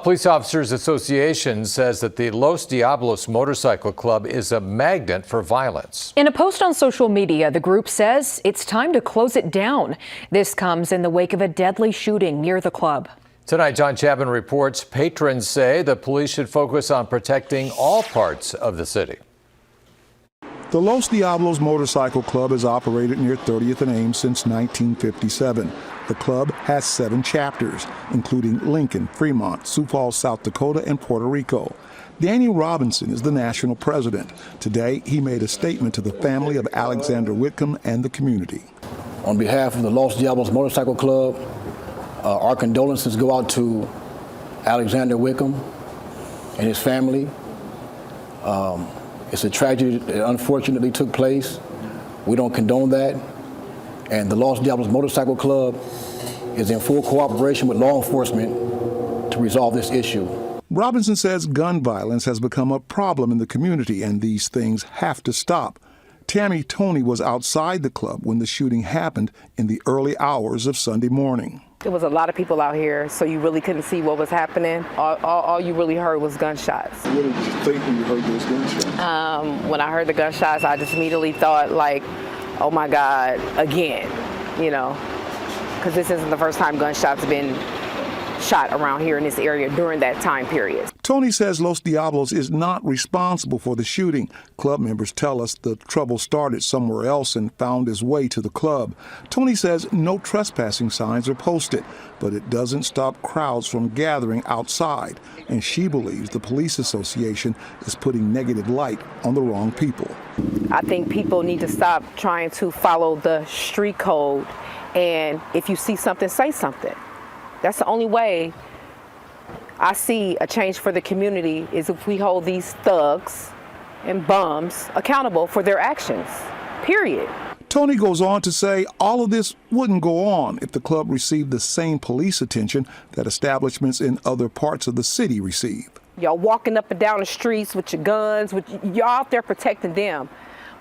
Police Officers Association says that the Los Diablos Motorcycle Club is a magnet for violence. In a post on social media, the group says it's time to close it down. This comes in the wake of a deadly shooting near the club. Tonight, John Chapman reports patrons say the police should focus on protecting all parts of the city. The Los Diablos Motorcycle Club has operated near 30th and Ames since 1957. The club has 7 chapters, including Lincoln, Fremont, Sioux Falls, South Dakota, and Puerto Rico. Danny Robinson is the national president. Today, he made a statement to the family of Alexander Whitcomb and the community. On behalf of the Los Diablos Motorcycle Club, our condolences go out to Alexander Whitcomb and his family. It's a tragedy that unfortunately took place. We don't condone that. And the Los Diablos Motorcycle Club is in full cooperation with law enforcement to resolve this issue. Robinson says gun violence has become a problem in the community and these things have to stop. Tammy Tony was outside the club when the shooting happened in the early hours of Sunday morning. There was a lot of people out here, so you really couldn't see what was happening. All you really heard was gunshots. What did you think when you heard those gunshots? When I heard the gunshots, I just immediately thought, like, oh my God, again, you know, because this isn't the first time gunshots have been shot around here in this area during that time period. Tony says Los Diablos is not responsible for the shooting. Club members tell us the trouble started somewhere else and found its way to the club. Tony says no trespassing signs are posted, but it doesn't stop crowds from gathering outside. And she believes the police association is putting negative light on the wrong people. I think people need to stop trying to follow the street code, and if you see something, say something. That's the only way I see a change for the community, is if we hold these thugs and bums accountable for their actions, period. Tony goes on to say all of this wouldn't go on if the club received the same police attention that establishments in other parts of the city receive. Y'all walking up and down the streets with your guns, y'all out there protecting them,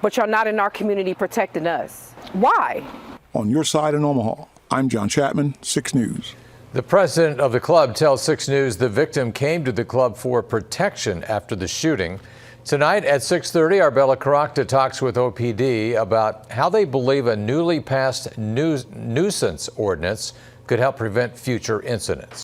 but y'all not in our community protecting us. Why? On your side in Omaha, I'm John Chapman, 6 News. The president of the club tells 6 News the victim came to the club for protection after the shooting. Tonight at 6:30, Arbella Caracta talks with OPD about how they believe a newly passed nuisance ordinance could help prevent future incidents.